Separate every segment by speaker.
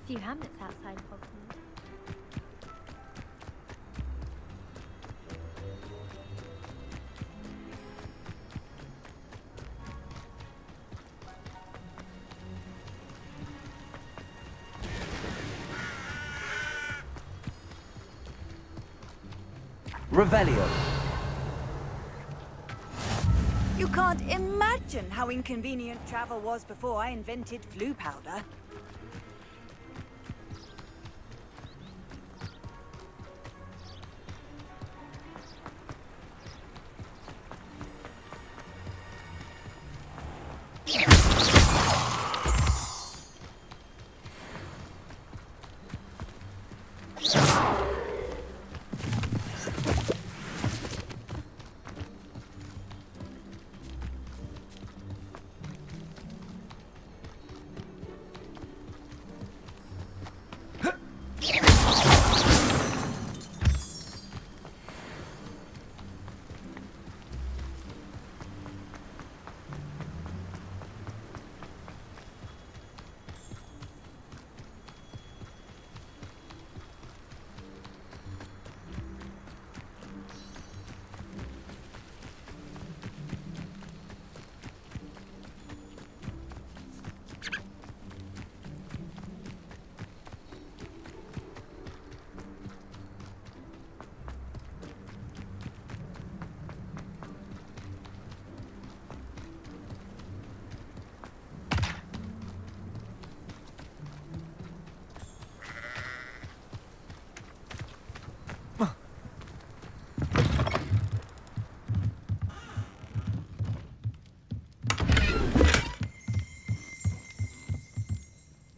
Speaker 1: few hamlets outside Hogsmeade.
Speaker 2: Revelio.
Speaker 3: You can't imagine how inconvenient travel was before I invented flu powder.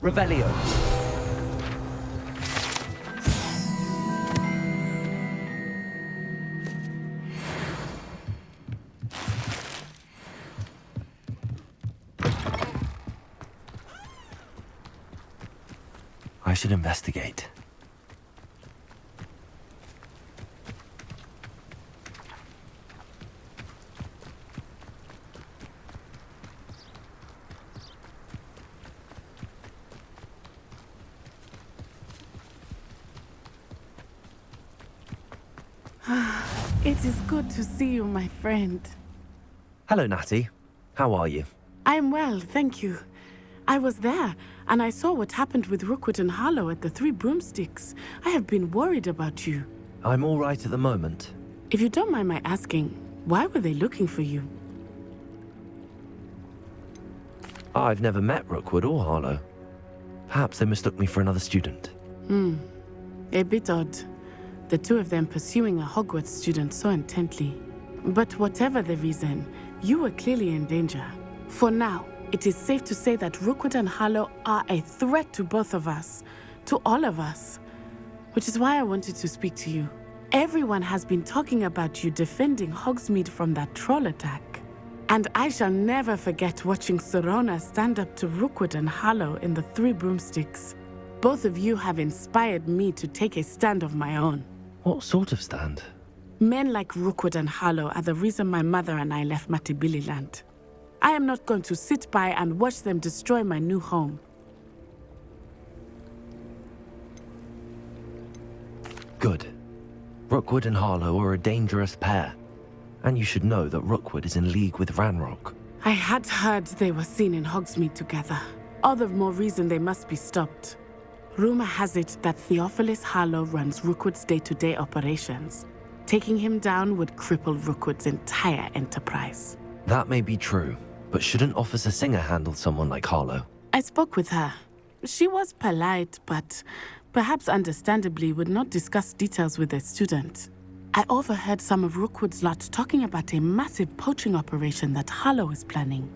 Speaker 2: Revelio. I should investigate.
Speaker 4: It is good to see you, my friend.
Speaker 2: Hello, Natty. How are you?
Speaker 4: I am well, thank you. I was there, and I saw what happened with Rookwood and Harlow at the Three Broomsticks. I have been worried about you.
Speaker 2: I'm all right at the moment.
Speaker 4: If you don't mind my asking, why were they looking for you?
Speaker 2: I've never met Rookwood or Harlow. Perhaps they mistook me for another student.
Speaker 4: A bit odd. The two of them pursuing a Hogwarts student so intently. But whatever the reason, you were clearly in danger. For now, it is safe to say that Rookwood and Harlow are a threat to both of us, to all of us. Which is why I wanted to speak to you. Everyone has been talking about you defending Hogsmeade from that troll attack. And I shall never forget watching Sorona stand up to Rookwood and Harlow in the Three Broomsticks. Both of you have inspired me to take a stand of my own.
Speaker 2: What sort of stand?
Speaker 4: Men like Rookwood and Harlow are the reason my mother and I left Matibili land. I am not going to sit by and watch them destroy my new home.
Speaker 2: Good. Rookwood and Harlow are a dangerous pair. And you should know that Rookwood is in league with Ranrock.
Speaker 4: I had heard they were seen in Hogsmeade together. All the more reason they must be stopped. Rumor has it that Theophilus Harlow runs Rookwood's day-to-day operations. Taking him down would cripple Rookwood's entire enterprise.
Speaker 2: That may be true, but shouldn't Officer Singer handle someone like Harlow?
Speaker 4: I spoke with her. She was polite, but perhaps understandably would not discuss details with a student. I overheard some of Rookwood's lot talking about a massive poaching operation that Harlow is planning.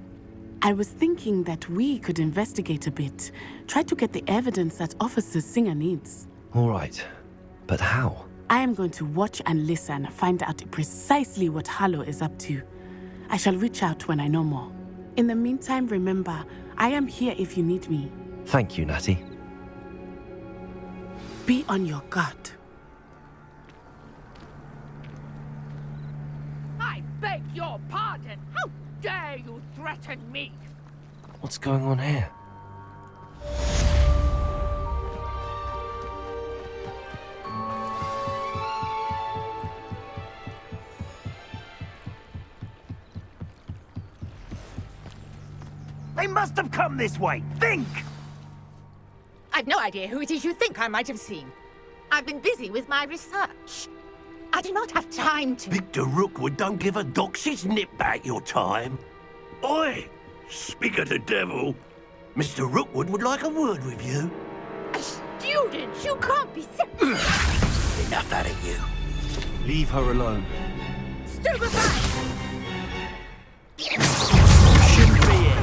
Speaker 4: I was thinking that we could investigate a bit, try to get the evidence that Officer Singer needs.
Speaker 2: All right, but how?
Speaker 4: I am going to watch and listen, find out precisely what Harlow is up to. I shall reach out when I know more. In the meantime, remember, I am here if you need me.
Speaker 2: Thank you, Natty.
Speaker 4: Be on your guard.
Speaker 5: I beg your pardon. How dare you threaten me?
Speaker 2: What's going on here?
Speaker 6: They must have come this way. Think!
Speaker 5: I've no idea who it is you think I might have seen. I've been busy with my research. I do not have time to...
Speaker 6: Victor Rookwood don't give a doxy's nip back your time. Oi! Speak of the devil. Mr. Rookwood would like a word with you.
Speaker 5: A student? You can't be sick.
Speaker 6: Enough out of you.
Speaker 2: Leave her alone.
Speaker 5: Stupefy!
Speaker 6: Shouldn't be it.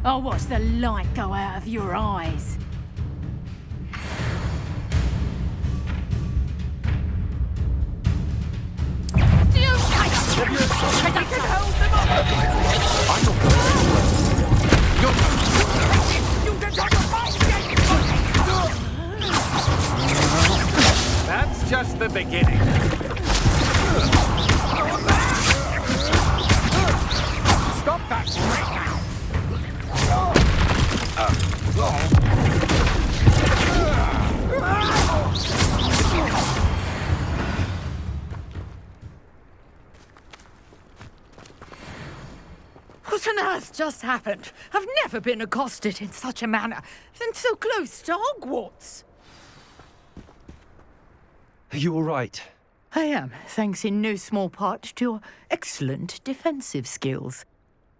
Speaker 7: I'll watch the light go out of your eyes.
Speaker 8: That's just the beginning. Stop that right now!
Speaker 5: What on earth just happened? I've never been accosted in such a manner, and so close to Hogwarts.
Speaker 2: Are you all right?
Speaker 5: I am, thanks in no small part to your excellent defensive skills.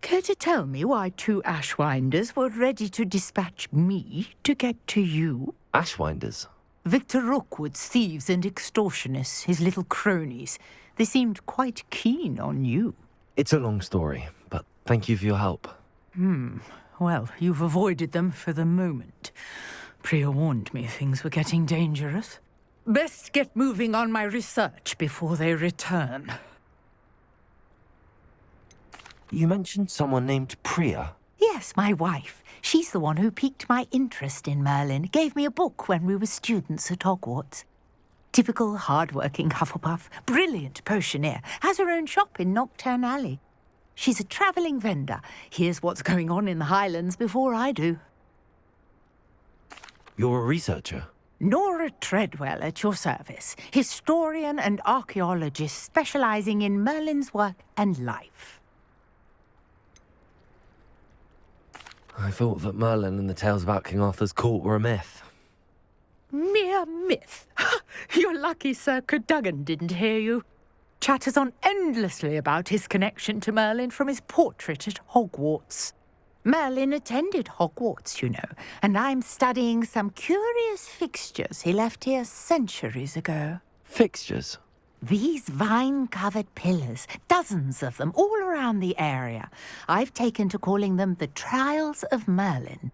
Speaker 5: Care to tell me why 2 Ashwinders were ready to dispatch me to get to you?
Speaker 2: Ashwinders?
Speaker 5: Victor Rookwood's thieves and extortionists, his little cronies. They seemed quite keen on you.
Speaker 2: It's a long story, but thank you for your help.
Speaker 5: Well, you've avoided them for the moment. Priya warned me things were getting dangerous. Best get moving on my research before they return.
Speaker 2: You mentioned someone named Priya.
Speaker 9: Yes, my wife. She's the one who piqued my interest in Merlin. Gave me a book when we were students at Hogwarts. Typical hard-working Hufflepuff, brilliant potioneer, has her own shop in Knockturn Alley. She's a travelling vendor. Hears what's going on in the Highlands before I do.
Speaker 2: You're a researcher?
Speaker 9: Nora Treadwell at your service. Historian and archaeologist specialising in Merlin's work and life.
Speaker 2: I thought that Merlin and the tales about King Arthur's court were a myth.
Speaker 5: Mere myth. You're lucky Sir Cadogan didn't hear you. Chatters on endlessly about his connection to Merlin from his portrait at Hogwarts.
Speaker 9: Merlin attended Hogwarts, you know, and I'm studying some curious fixtures he left here centuries ago.
Speaker 2: Fixtures?
Speaker 9: These vine-covered pillars, dozens of them, all around the area. I've taken to calling them the Trials of Merlin.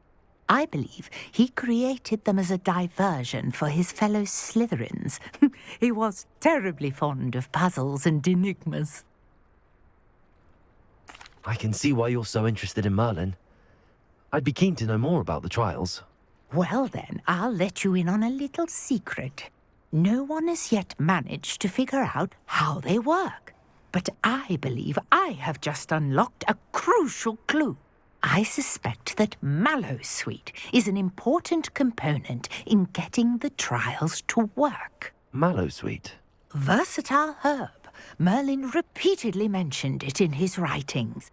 Speaker 9: I believe he created them as a diversion for his fellow Slytherins. He was terribly fond of puzzles and enigmas.
Speaker 2: I can see why you're so interested in Merlin. I'd be keen to know more about the trials.
Speaker 9: Well then, I'll let you in on a little secret. No one has yet managed to figure out how they work. But I believe I have just unlocked a crucial clue. I suspect that Mallowsweet is an important component in getting the trials to work.
Speaker 2: Mallowsweet?
Speaker 9: Versatile herb. Merlin repeatedly mentioned it in his writings.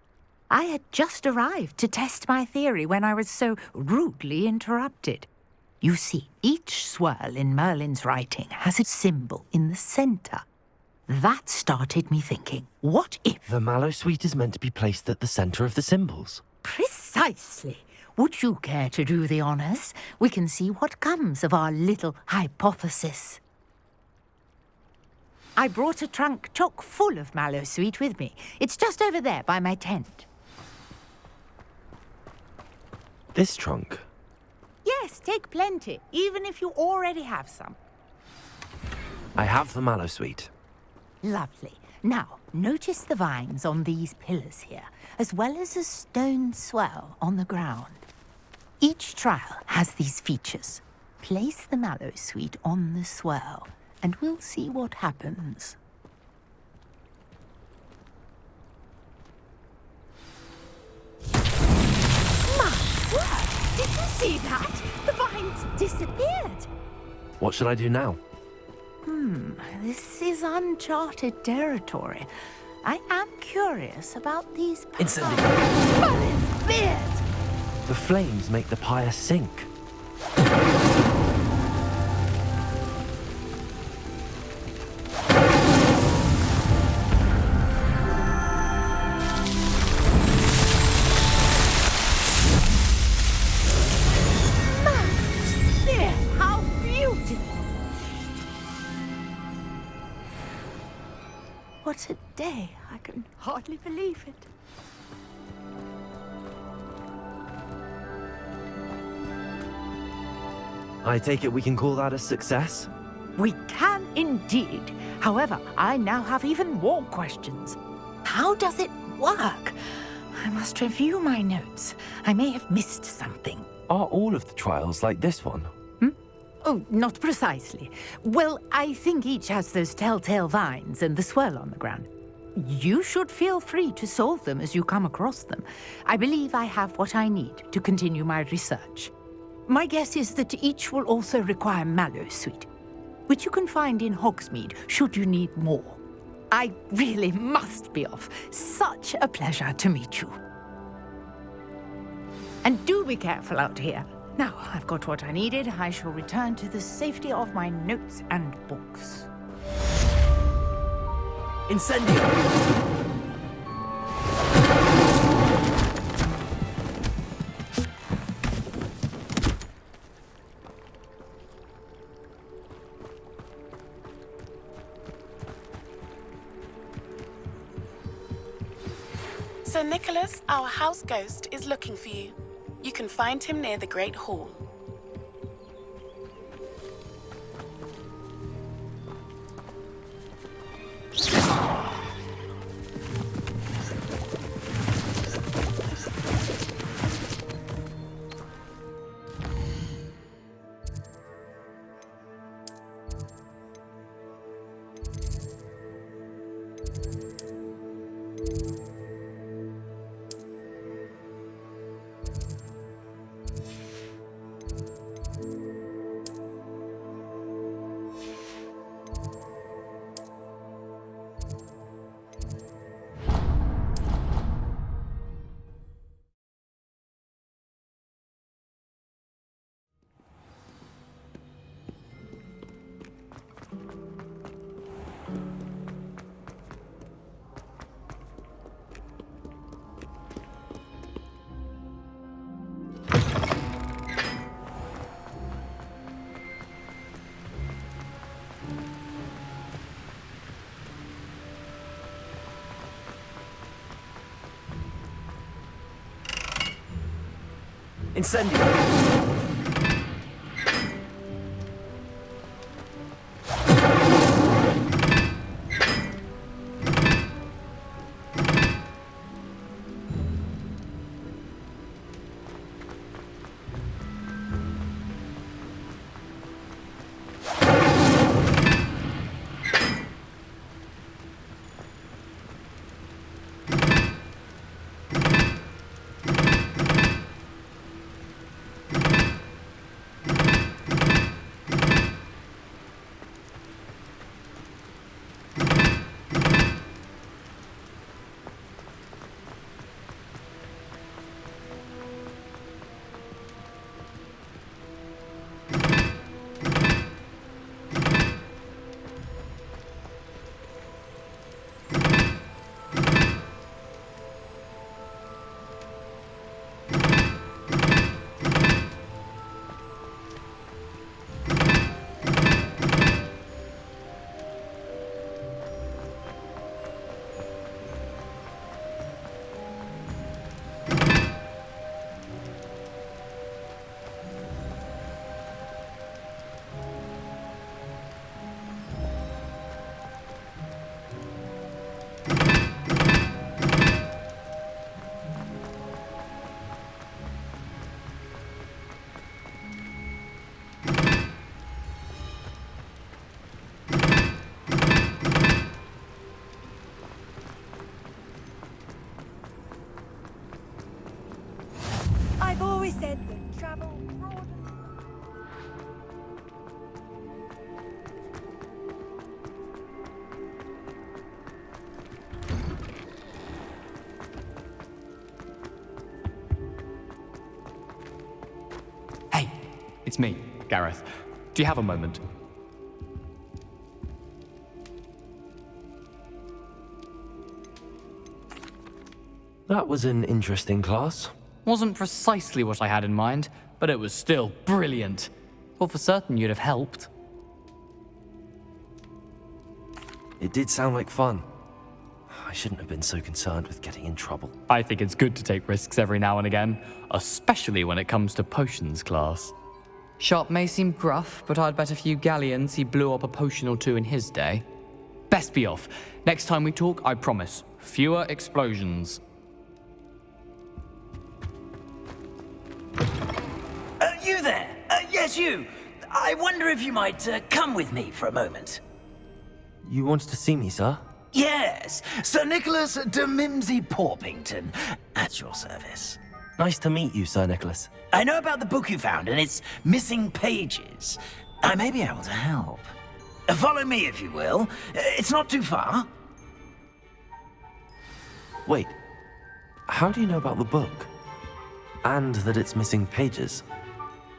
Speaker 9: I had just arrived to test my theory when I was so rudely interrupted. You see, each swirl in Merlin's writing has a symbol in the centre. That started me thinking, what if...
Speaker 2: The Mallowsweet is meant to be placed at the centre of the symbols.
Speaker 9: Precisely. Would you care to do the honours? We can see what comes of our little hypothesis. I brought a trunk chock full of Mallowsweet with me. It's just over there by my tent.
Speaker 2: This trunk?
Speaker 9: Yes, take plenty, even if you already have some.
Speaker 2: I have the Mallowsweet.
Speaker 9: Lovely. Now, notice the vines on these pillars here, as well as a stone swell on the ground. Each trial has these features. Place the Mallowsweet on the swell, and we'll see what happens. My word! Did you see that? The vines disappeared.
Speaker 2: What should I do now?
Speaker 9: This is uncharted territory. I am curious about these...
Speaker 2: Incendiary!
Speaker 9: But it's fierce!
Speaker 2: The flames make the pyre sink.
Speaker 9: How beautiful! What a day. I can hardly believe it.
Speaker 2: I take it we can call that a success?
Speaker 9: We can indeed. However, I now have even more questions. How does it work? I must review my notes. I may have missed something.
Speaker 2: Are all of the trials like this one?
Speaker 9: Oh, not precisely. Well, I think each has those telltale vines and the swirl on the ground. You should feel free to solve them as you come across them. I believe I have what I need to continue my research. My guess is that each will also require Mallowsweet, which you can find in Hogsmeade should you need more. I really must be off. Such a pleasure to meet you. And do be careful out here. Now I've got what I needed. I shall return to the safety of my notes and books.
Speaker 2: Incendio!
Speaker 10: Sir Nicholas, our house ghost, is looking for you. You can find him near the Great Hall.
Speaker 2: Incendio!
Speaker 11: It's me, Gareth. Do you have a moment?
Speaker 2: That was an interesting class.
Speaker 11: Wasn't precisely what I had in mind, but it was still brilliant. Thought for certain you'd have helped.
Speaker 2: It did sound like fun. I shouldn't have been so concerned with getting in trouble.
Speaker 11: I think it's good to take risks every now and again, especially when it comes to potions class. Sharp may seem gruff, but I'd bet a few galleons he blew up a potion or two in his day. Best be off. Next time we talk, I promise, fewer explosions.
Speaker 12: You there? Yes, you. I wonder if you might come with me for a moment.
Speaker 2: You wanted to see me, sir?
Speaker 12: Yes, Sir Nicholas de Mimsy Porpington, at your service.
Speaker 2: Nice to meet you, Sir Nicholas.
Speaker 12: I know about the book you found and its missing pages. I may be able to help. Follow me, if you will. It's not too far.
Speaker 2: Wait, how do you know about the book? And that it's missing pages?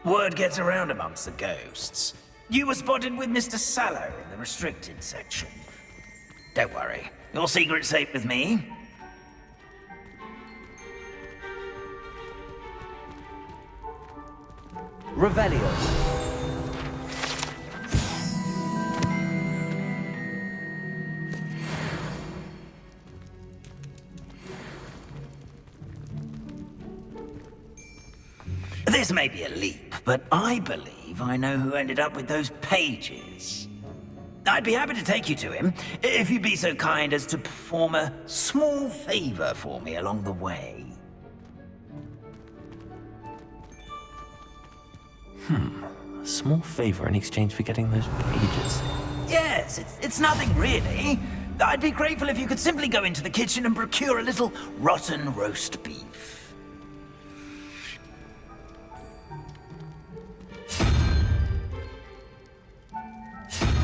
Speaker 12: Word gets around amongst the ghosts. You were spotted with Mr. Sallow in the restricted section. Don't worry, your secret's safe with me.
Speaker 2: Revelio.
Speaker 12: This may be a leap, but I believe I know who ended up with those pages. I'd be happy to take you to him, if you'd be so kind as to perform a small favor for me along the way.
Speaker 2: A small favor in exchange for getting those pages.
Speaker 12: Yes, it's nothing really. I'd be grateful if you could simply go into the kitchen and procure a little rotten roast beef.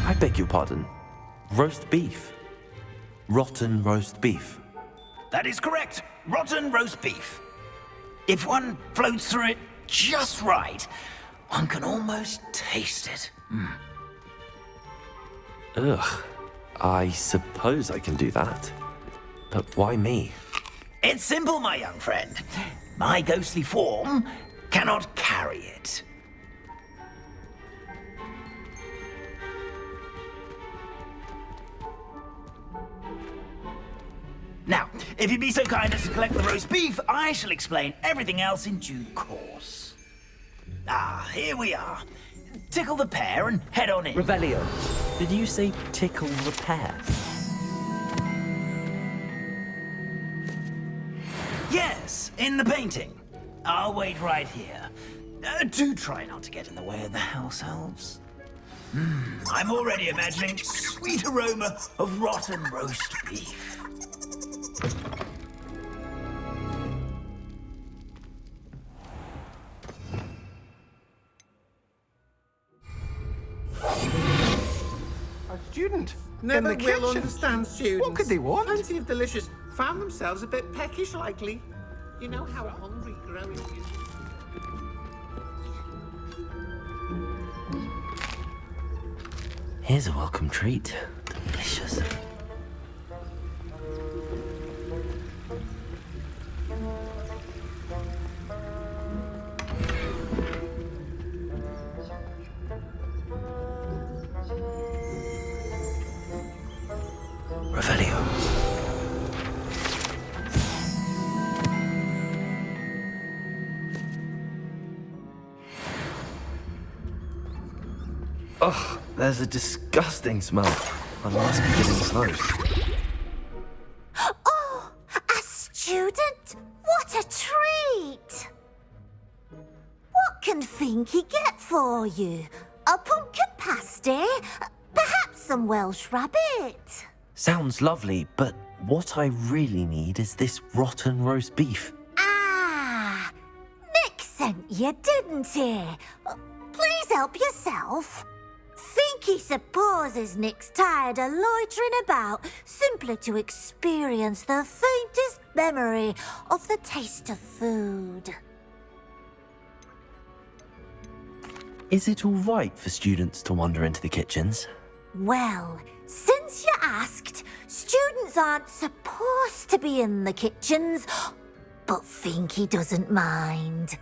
Speaker 2: I beg your pardon. Roast beef? Rotten roast beef?
Speaker 12: That is correct. Rotten roast beef. If one floats through it just right, one can almost taste it.
Speaker 2: Ugh. I suppose I can do that. But why me?
Speaker 12: It's simple, my young friend. My ghostly form cannot carry it. Now, if you'd be so kind as to collect the roast beef, I shall explain everything else in due course. Ah, here we are. Tickle the pear and head on in.
Speaker 2: Revelio. Did you say tickle the pear?
Speaker 12: Yes, in the painting. I'll wait right here. Do try not to get in the way of the house elves. I'm already imagining sweet aroma of rotten roast beef.
Speaker 8: A student
Speaker 13: Never
Speaker 8: in the
Speaker 13: will
Speaker 8: kitchen.
Speaker 13: understand students.
Speaker 8: What could they want?
Speaker 13: Plenty of delicious. Found themselves a bit peckish, likely. You know how hungry growing is.
Speaker 2: Here's a welcome treat. Delicious. Revelio. Ugh, there's a disgusting smell. I must be getting close.
Speaker 14: Oh, a student? What a treat! What can Finky get for you? A pumpkin pasty? Perhaps some Welsh rabbit?
Speaker 2: Sounds lovely, but what I really need is this rotten roast beef.
Speaker 14: Ah, Nick sent you, didn't he? Please help yourself. Finky supposes Nick's tired of loitering about simply to experience the faintest memory of the taste of food.
Speaker 2: Is it all right for students to wander into the kitchens?
Speaker 14: Well, since you asked, students aren't supposed to be in the kitchens, but Finky doesn't mind.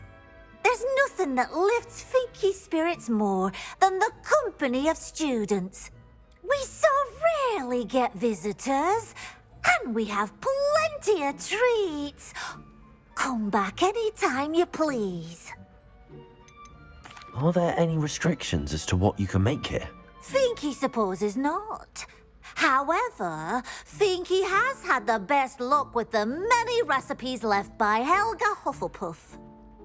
Speaker 14: There's nothing that lifts Finky's spirits more than the company of students. We so rarely get visitors, and we have plenty of treats. Come back any time you please.
Speaker 2: Are there any restrictions as to what you can make here?
Speaker 14: Finky supposes not. However, Finky has had the best luck with the many recipes left by Helga Hufflepuff.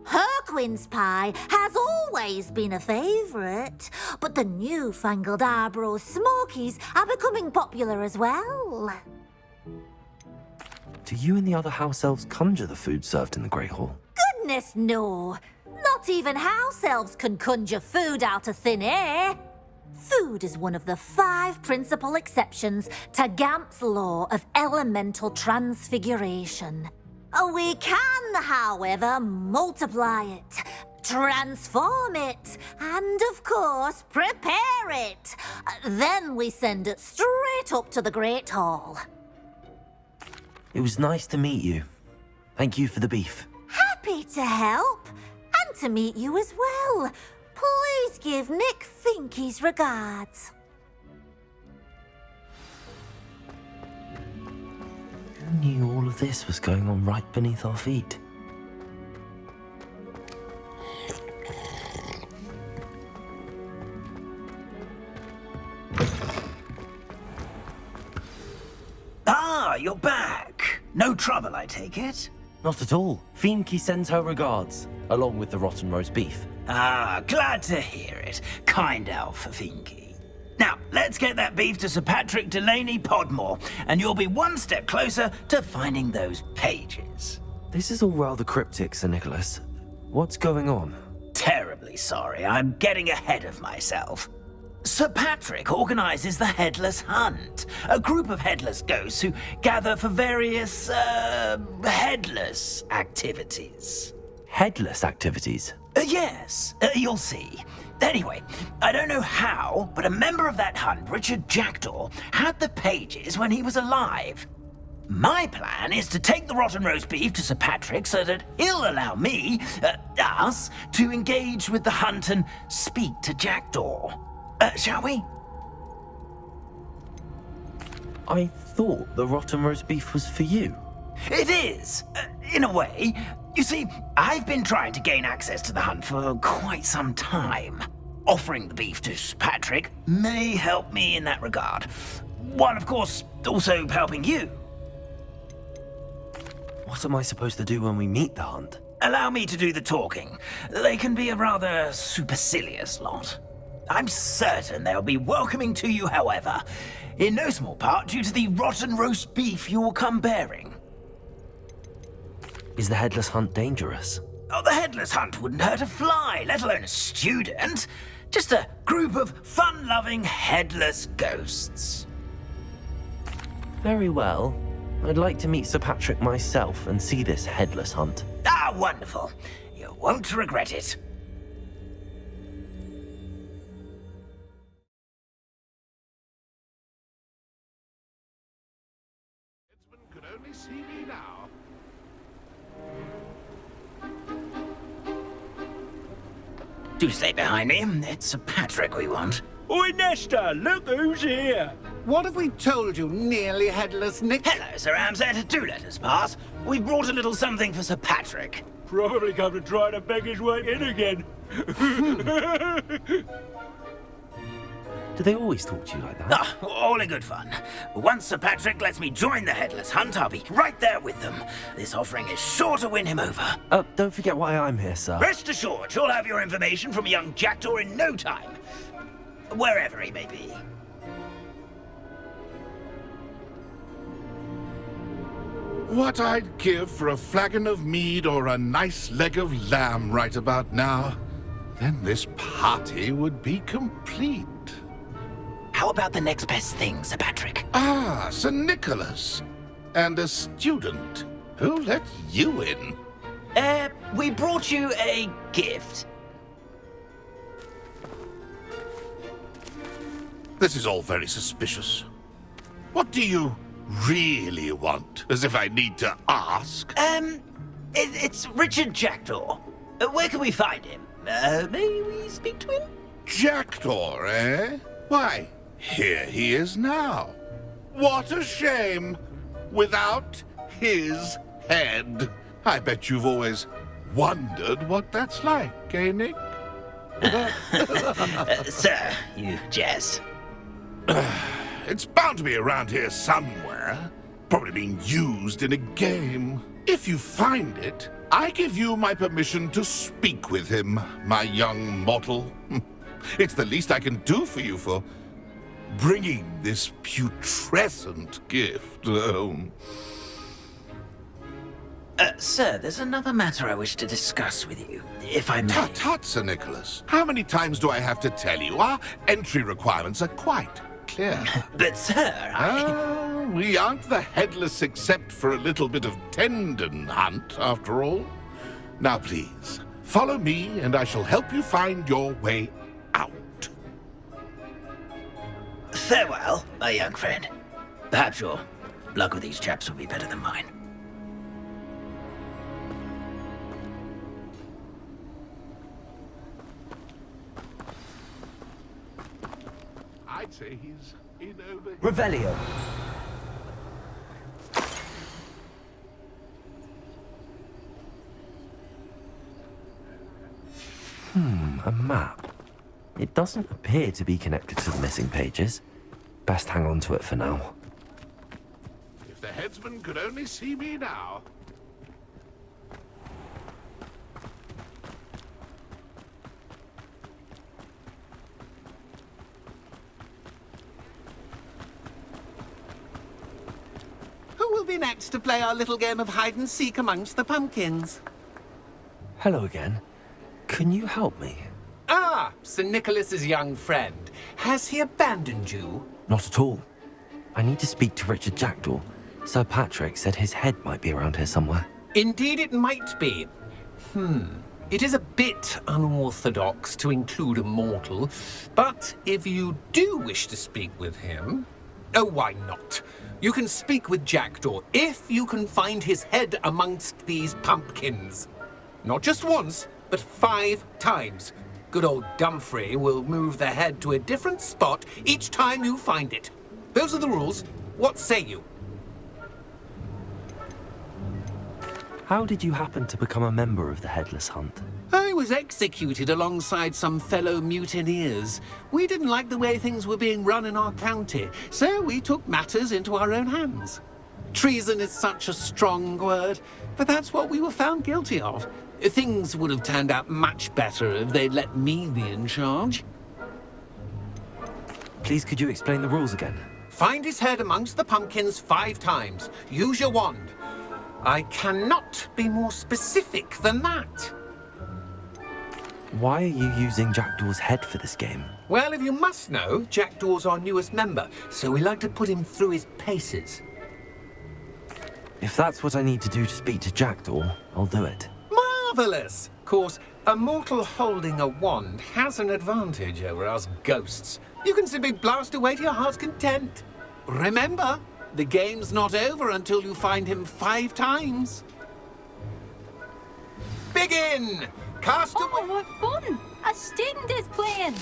Speaker 14: Her quince pie has always been a favourite, but the newfangled Arbroath Smokies are becoming popular as well.
Speaker 2: Do you and the other house elves conjure the food served in the Great Hall?
Speaker 14: Goodness no! Not even house elves can conjure food out of thin air. Food is one of the 5 principal exceptions to Gamp's law of elemental transfiguration. We can, however, multiply it, transform it, and, of course, prepare it. Then we send it straight up to the Great Hall.
Speaker 2: It was nice to meet you. Thank you for the beef.
Speaker 14: Happy to help, and to meet you as well. Please give Nick Finky's regards.
Speaker 2: Who knew all of this was going on right beneath our feet?
Speaker 12: Ah, you're back. No trouble, I take it?
Speaker 2: Not at all. Finky sends her regards, along with the rotten roast beef.
Speaker 12: Ah, glad to hear it. Kind elf for Finky. Now, let's get that beef to Sir Patrick Delaney Podmore, and you'll be one step closer to finding those pages.
Speaker 2: This is all rather cryptic, Sir Nicholas. What's going on?
Speaker 12: Terribly sorry, I'm getting ahead of myself. Sir Patrick organises the Headless Hunt, a group of headless ghosts who gather for various, headless activities.
Speaker 2: Headless activities?
Speaker 12: Yes, you'll see. Anyway, I don't know how, but a member of that hunt, Richard Jackdaw, had the pages when he was alive. My plan is to take the rotten roast beef to Sir Patrick so that he'll allow me, us, to engage with the hunt and speak to Jackdaw. Shall we?
Speaker 2: I thought the rotten roast beef was for you.
Speaker 12: It is, in a way. You see, I've been trying to gain access to the hunt for quite some time. Offering the beef to Sir Patrick may help me in that regard. While, of course, also helping you.
Speaker 2: What am I supposed to do when we meet the hunt?
Speaker 12: Allow me to do the talking. They can be a rather supercilious lot. I'm certain they'll be welcoming to you, however, in no small part due to the rotten roast beef you will come bearing.
Speaker 2: Is the Headless Hunt dangerous?
Speaker 12: Oh, the Headless Hunt wouldn't hurt a fly, let alone a student. Just a group of fun-loving headless ghosts.
Speaker 2: Very well. I'd like to meet Sir Patrick myself and see this Headless Hunt.
Speaker 12: Ah, wonderful. You won't regret it.
Speaker 15: Could only see me now.
Speaker 12: Do stay behind me. It's Sir Patrick we want.
Speaker 6: Oi, Nesta, look who's here.
Speaker 13: What have we told you, nearly headless Nick?
Speaker 12: Hello, Sir Ramsay. Do let us pass. We've brought a little something for Sir Patrick.
Speaker 6: Probably come to try to beg his way in again.
Speaker 2: Do they always talk to you like that?
Speaker 12: Ah, all in good fun. Once Sir Patrick lets me join the Headless Hunt, I'll be right there with them. This offering is sure to win him over.
Speaker 2: Don't forget why I'm here, sir.
Speaker 12: Rest assured, you'll have your information from young Jackdaw in no time. Wherever he may be.
Speaker 15: What I'd give for a flagon of mead or a nice leg of lamb right about now. Then this party would be complete.
Speaker 12: How about the next best thing, Sir Patrick?
Speaker 15: Ah, Sir Nicholas. And a student. Who let you in?
Speaker 12: We brought you a gift.
Speaker 15: This is all very suspicious. What do you really want? As if I need to ask.
Speaker 12: It's Richard Jackdaw. Where can we find him? May we speak to him?
Speaker 15: Jackdaw, eh? Why, here he is now. What a shame. Without his head. I bet you've always wondered what that's like, eh, Nick?
Speaker 12: Sir, you jest.
Speaker 15: It's bound to be around here somewhere. Probably being used in a game. If you find it, I give you my permission to speak with him, my young mortal. It's the least I can do for you for bringing this putrescent gift home.
Speaker 12: Sir, there's another matter I wish to discuss with you, if I may.
Speaker 15: Tut, Sir Nicholas. How many times do I have to tell you? Our entry requirements are quite clear.
Speaker 12: But, sir,
Speaker 15: we aren't the headless except for a little bit of tendon hunt, after all. Now, please, follow me, and I shall help you find your way out.
Speaker 12: Farewell, my young friend. Perhaps your luck with these chaps will be better than mine.
Speaker 15: I'd say he's in over here.
Speaker 2: Revelio. A map. It doesn't appear to be connected to the missing pages. Best hang on to it for now.
Speaker 15: If the headsman could only see me now.
Speaker 13: Who will be next to play our little game of hide-and-seek amongst the pumpkins?
Speaker 2: Hello again. Can you help me?
Speaker 13: Ah, Sir Nicholas's young friend. Has he abandoned you?
Speaker 2: Not at all. I need to speak to Richard Jackdaw. Sir Patrick said his head might be around here somewhere.
Speaker 13: Indeed it might be. It is a bit unorthodox to include a mortal, but if you do wish to speak with him... Oh, why not? You can speak with Jackdaw if you can find his head amongst these pumpkins. Not just once, but 5 times. Good old Dumfrey will move the head to a different spot each time you find it. Those are the rules. What say you?
Speaker 2: How did you happen to become a member of the Headless Hunt?
Speaker 13: I was executed alongside some fellow mutineers. We didn't like the way things were being run in our county, so we took matters into our own hands. Treason is such a strong word, but that's what we were found guilty of. Things would have turned out much better if they'd let me be in charge.
Speaker 2: Please, could you explain the rules again?
Speaker 13: Find his head amongst the pumpkins 5 times. Use your wand. I cannot be more specific than that.
Speaker 2: Why are you using Jackdaw's head for this game?
Speaker 13: Well, if you must know, Jackdaw's our newest member, so we like to put him through his paces.
Speaker 2: If that's what I need to do to speak to Jackdaw, I'll do it.
Speaker 13: Marvellous! Of course, a mortal holding a wand has an advantage over us ghosts. You can simply blast away to your heart's content. Remember, the game's not over until you find him 5 times. Begin! Cast away...
Speaker 1: Oh, what fun! A student is playing!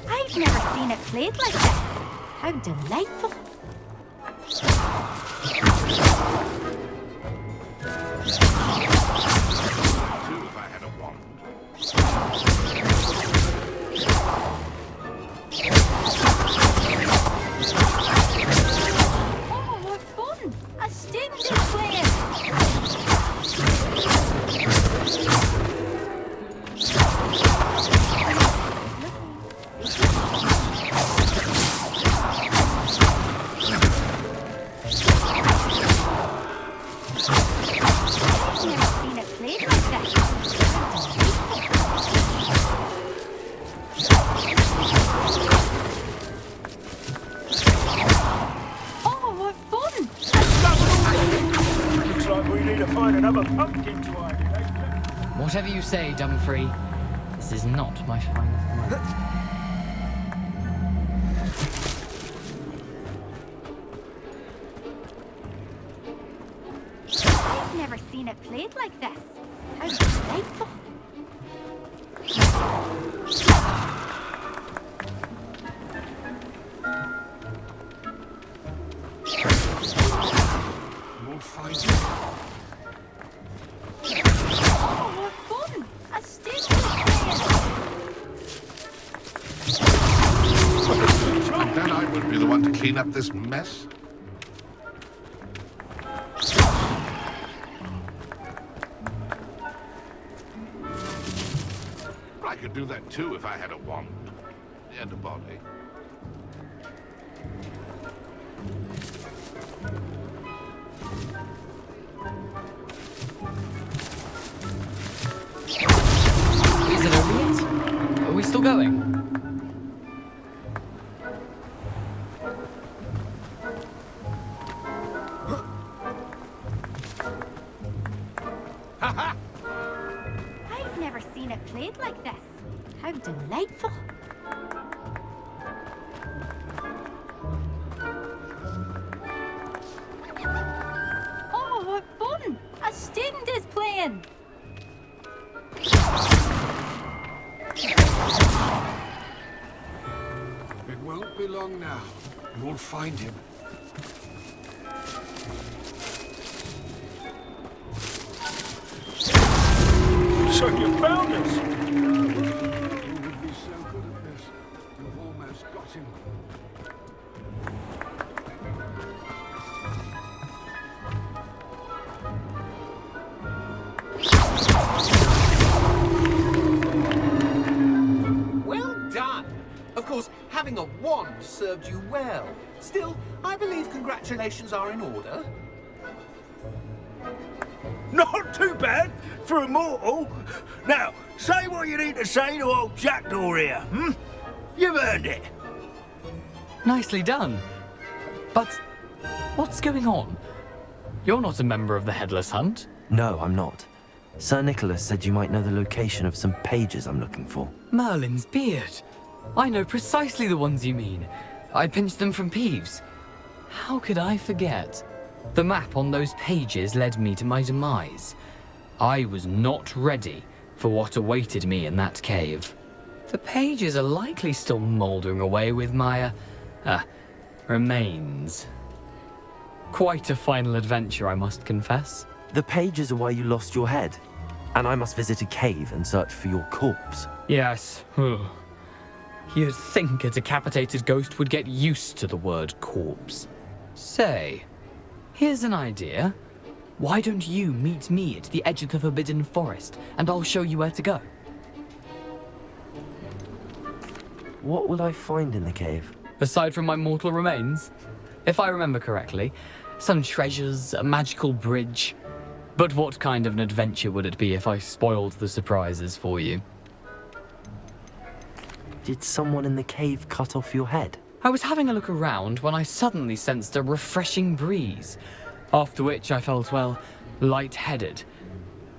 Speaker 1: I've never seen it played like this. How delightful!
Speaker 15: If I had a wand.
Speaker 1: Oh, what fun! A student is playing! I've never seen it played like this. Oh, what fun!
Speaker 6: Looks like we need
Speaker 16: to find another pumpkin to hide in, ain't you?
Speaker 11: Whatever you say, Dumfrey. This is not my finest moment.
Speaker 1: I've never seen it played like this. How delightful.
Speaker 16: We'll find it.
Speaker 1: Oh, what fun! A stage
Speaker 15: Then I would be the one to clean up this mess. I could do that too if I had a wand and a body.
Speaker 11: Is it over yet? Are we still going?
Speaker 1: I've never seen it played like this. How delightful. Oh, what fun! A student is playing.
Speaker 16: It won't be long now. We'll find him. So you found us! You would be so good at this. You've almost got him.
Speaker 13: Well done. Of course, having a wand served you well. Still, I believe congratulations are in order.
Speaker 6: Not too bad for a mortal. Now, say what you need to say to old Jackdaw here, hmm? You've earned it.
Speaker 11: Nicely done. But what's going on? You're not a member of the Headless Hunt.
Speaker 2: No, I'm not. Sir Nicholas said you might know the location of some pages I'm looking for.
Speaker 11: Merlin's beard. I know precisely the ones you mean. I pinched them from Peeves. How could I forget? The map on those pages led me to my demise. I was not ready for what awaited me in that cave. The pages are likely still mouldering away with my, remains. Quite a final adventure, I must confess.
Speaker 2: The pages are why you lost your head, and I must visit a cave and search for your corpse.
Speaker 11: Yes. You'd think a decapitated ghost would get used to the word corpse. Say, here's an idea. Why don't you meet me at the edge of the Forbidden Forest, and I'll show you where to go?
Speaker 2: What will I find in the cave?
Speaker 11: Aside from my mortal remains? If I remember correctly, some treasures, a magical bridge. But what kind of an adventure would it be if I spoiled the surprises for you?
Speaker 2: Did someone in the cave cut off your head?
Speaker 11: I was having a look around when I suddenly sensed a refreshing breeze, after which I felt, well, lightheaded.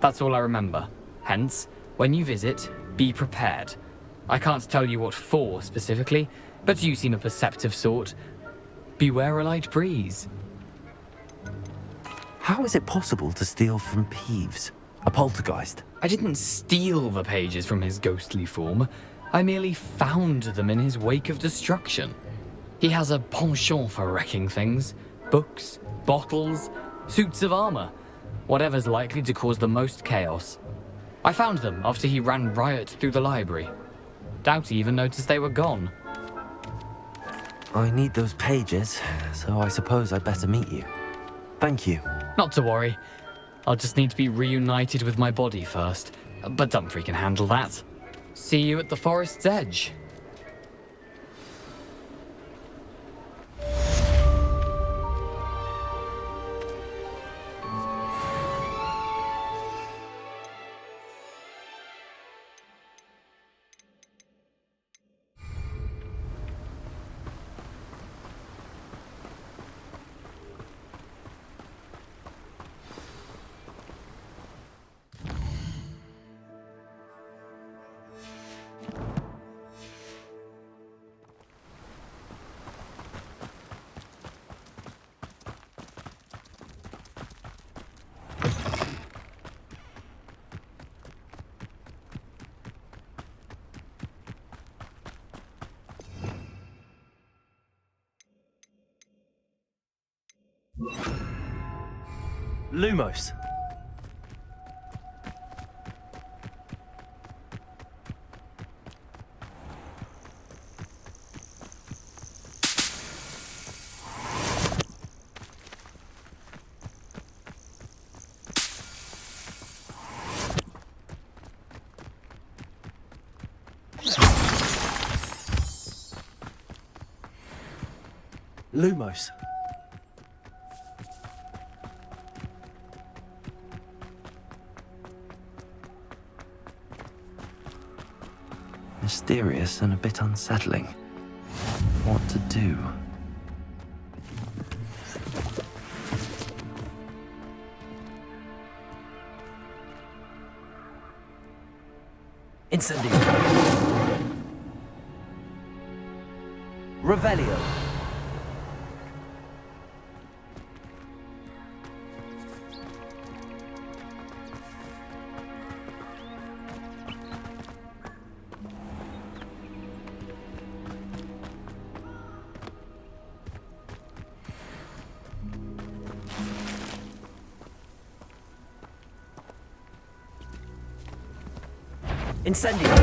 Speaker 11: That's all I remember. Hence, when you visit, be prepared. I can't tell you what for specifically, but you seem a perceptive sort. Beware a light breeze.
Speaker 2: How is it possible to steal from Peeves? A poltergeist?
Speaker 11: I didn't steal the pages from his ghostly form. I merely found them in his wake of destruction. He has a penchant for wrecking things. Books, bottles, suits of armor. Whatever's likely to cause the most chaos. I found them after he ran riot through the library. Doubt he even noticed they were gone.
Speaker 2: I need those pages, so I suppose I'd better meet you. Thank you.
Speaker 11: Not to worry. I'll just need to be reunited with my body first. But Dumfrey can handle that. See you at the forest's edge.
Speaker 2: Lumos. Lumos. Mysterious and a bit unsettling. What to do? Incendio. Revelio. Incendio.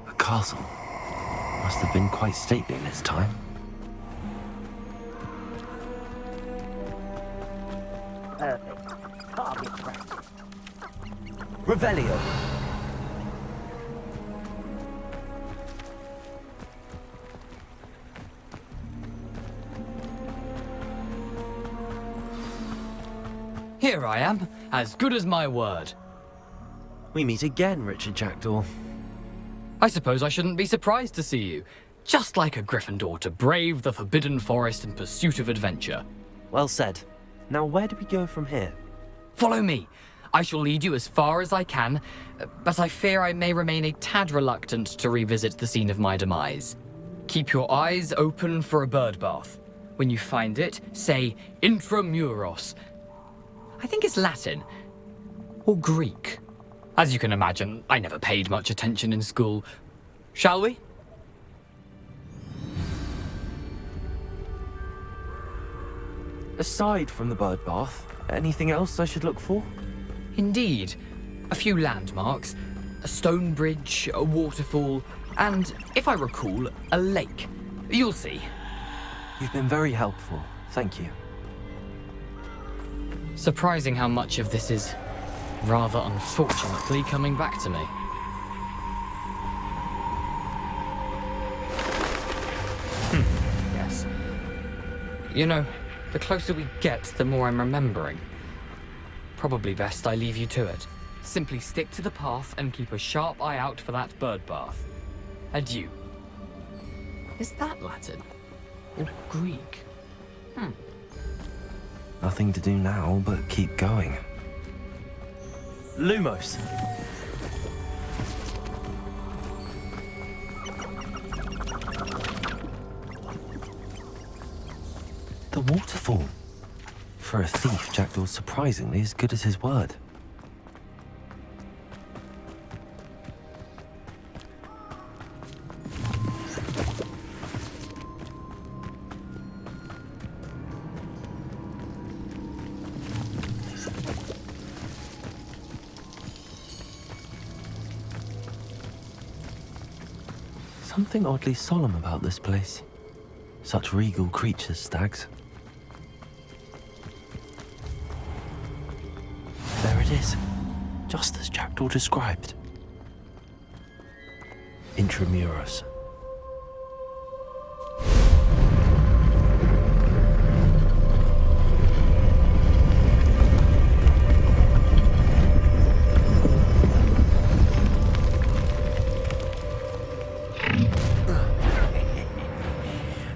Speaker 2: A castle. Must have been quite stately in its time.
Speaker 12: Perfect. Target practice.
Speaker 2: Revelio.
Speaker 11: Here I am, as good as my word.
Speaker 2: We meet again, Richard Jackdaw.
Speaker 11: I suppose I shouldn't be surprised to see you. Just like a Gryffindor to brave the Forbidden Forest in pursuit of adventure.
Speaker 2: Well said. Now where do we go from here?
Speaker 11: Follow me. I shall lead you as far as I can, but I fear I may remain a tad reluctant to revisit the scene of my demise. Keep your eyes open for a bird bath. When you find it, say Intramuros. I think it's Latin. Or Greek. As you can imagine, I never paid much attention in school. Shall we?
Speaker 2: Aside from the bird bath, anything else I should look for?
Speaker 11: Indeed. A few landmarks, a stone bridge, a waterfall, and, if I recall, a lake. You'll see.
Speaker 2: You've been very helpful. Thank you.
Speaker 11: Surprising how much of this is, rather unfortunately, coming back to me. Yes. You know, the closer we get, the more I'm remembering. Probably best I leave you to it. Simply stick to the path and keep a sharp eye out for that bird bath. Adieu. Is that Latin? Or Greek?
Speaker 2: Nothing to do now but keep going. Lumos. The waterfall. For a thief, Jackdaw's surprisingly as good as his word. Something oddly solemn about this place. Such regal creatures, stags. There it is, just as Jackdaw described. Intramuros.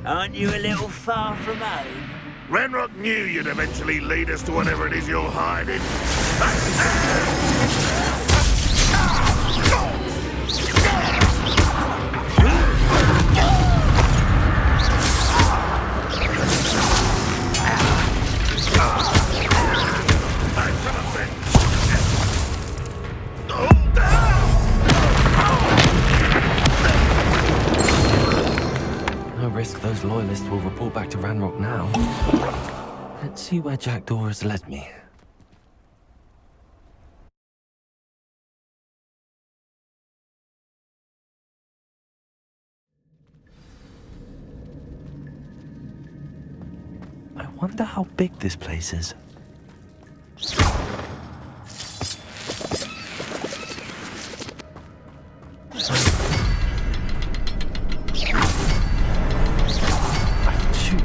Speaker 12: Aren't you a little far from home?
Speaker 15: Renrock knew you'd eventually lead us to whatever it is you're hiding.
Speaker 2: loyalist will report back to Ranrock now. Let's see where Jackdaw has led me. I wonder how big this place is.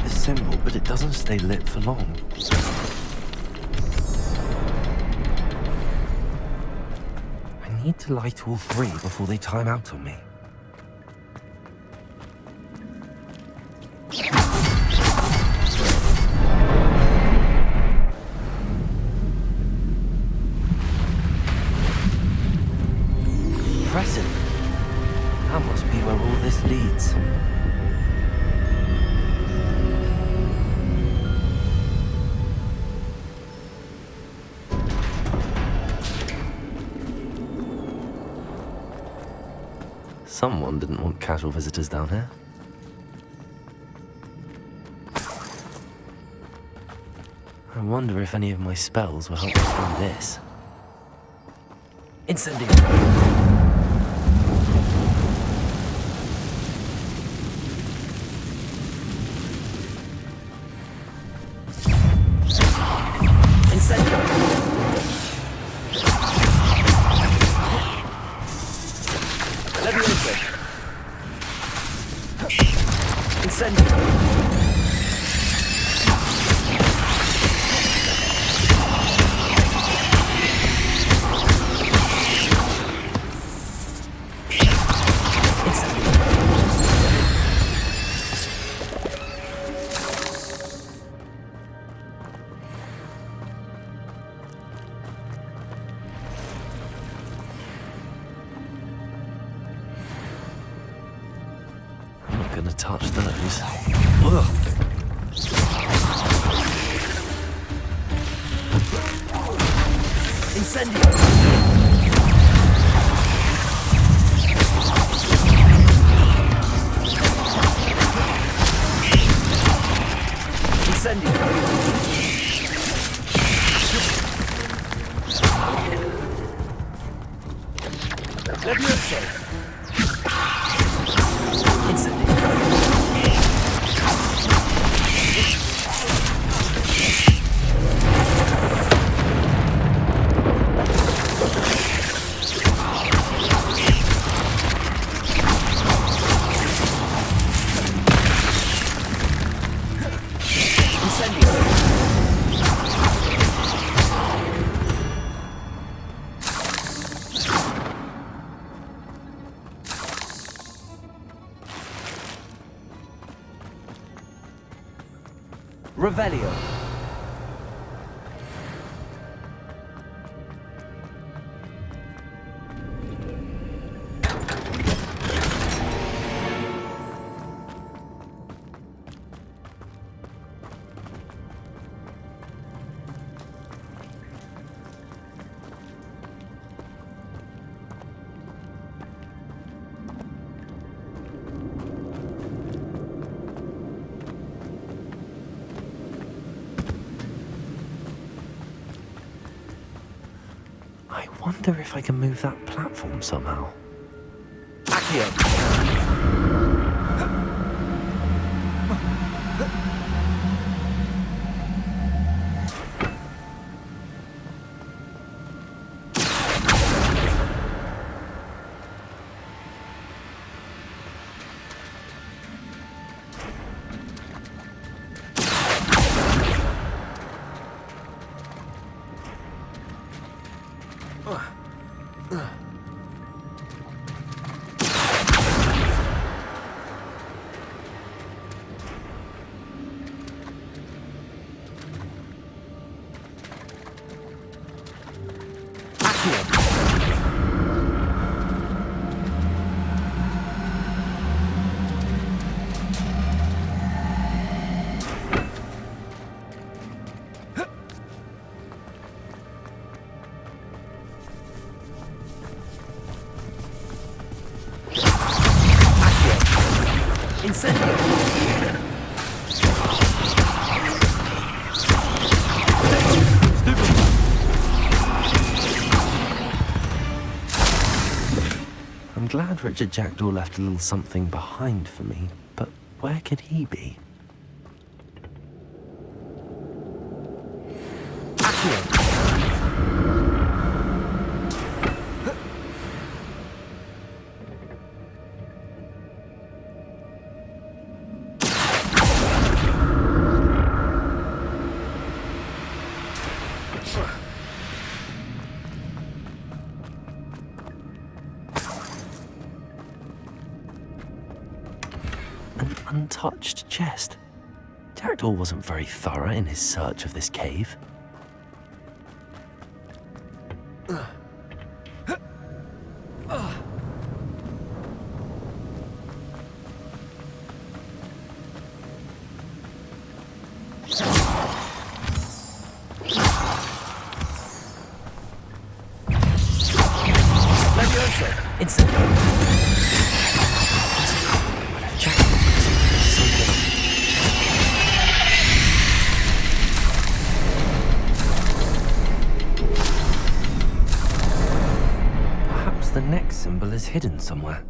Speaker 2: Symbol, but it doesn't stay lit for long. I need to light all three before they time out on me. Impressive. That must be where all this leads. Someone didn't want casual visitors down here. I wonder if any of my spells will help me through this. Incendio! Gonna touch those. Ugh. Incendio! Incendio! Levioso! Incendio! Revelio. I wonder if I can move that platform somehow. Accio! Incendio! I'm glad Richard Jackdaw left a little something behind for me, but where could he be? An untouched chest. Jackdaw wasn't very thorough in his search of this cave. The next symbol is hidden somewhere.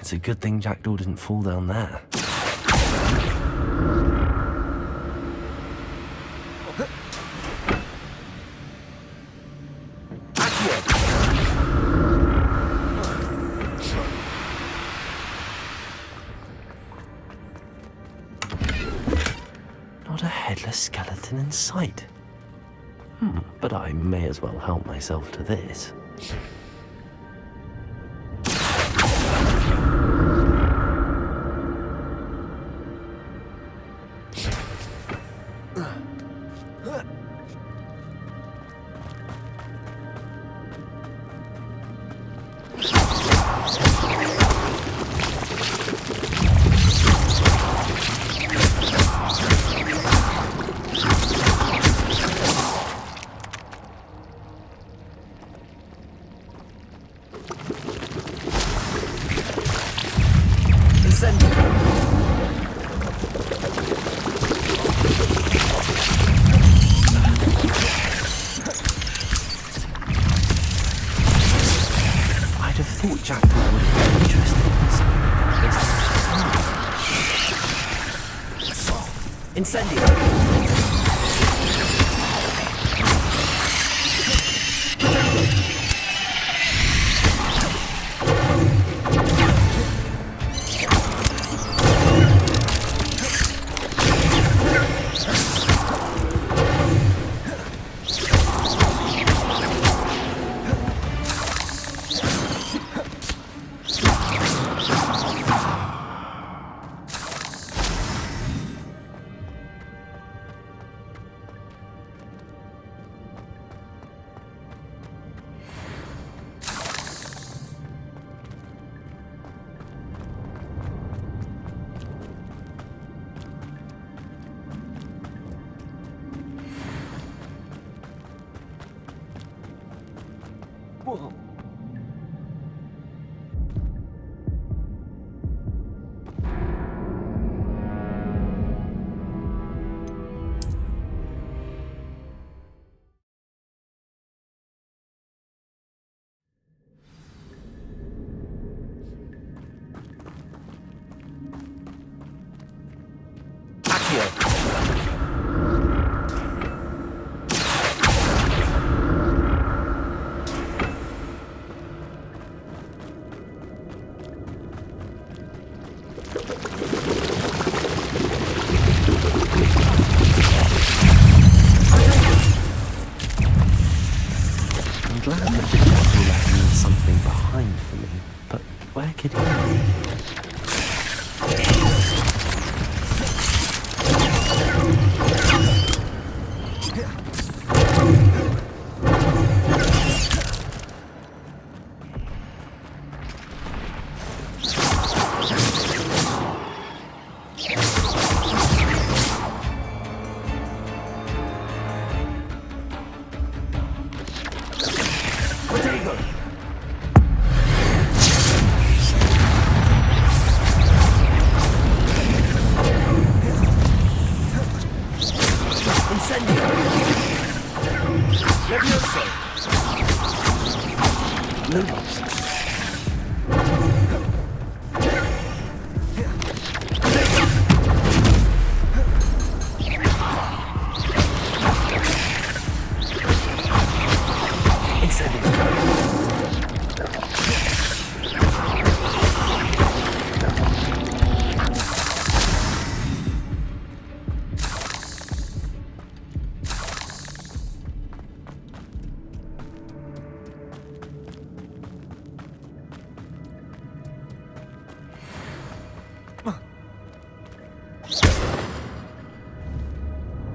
Speaker 2: It's a good thing Jackdaw didn't fall down there. Not a headless skeleton in sight. But I may as well help myself to this.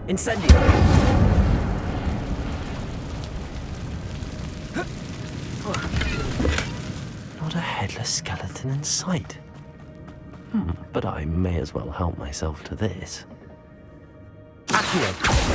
Speaker 2: Incendio! Not a headless skeleton in sight. But I may as well help myself to this. Accio!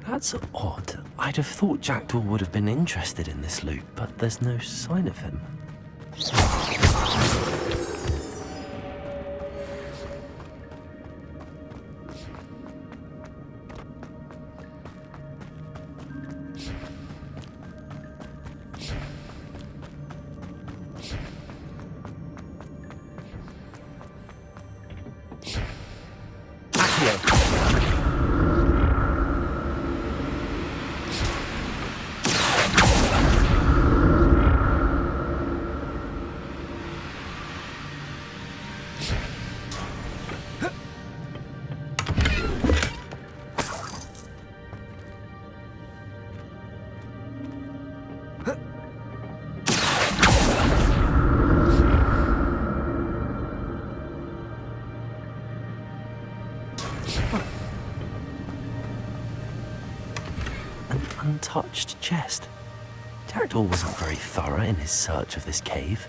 Speaker 2: That's odd. I'd have thought Jackdaw would have been interested in this loot, but there's no sign of him. Untouched chest. Jackdaw wasn't very thorough in his search of this cave.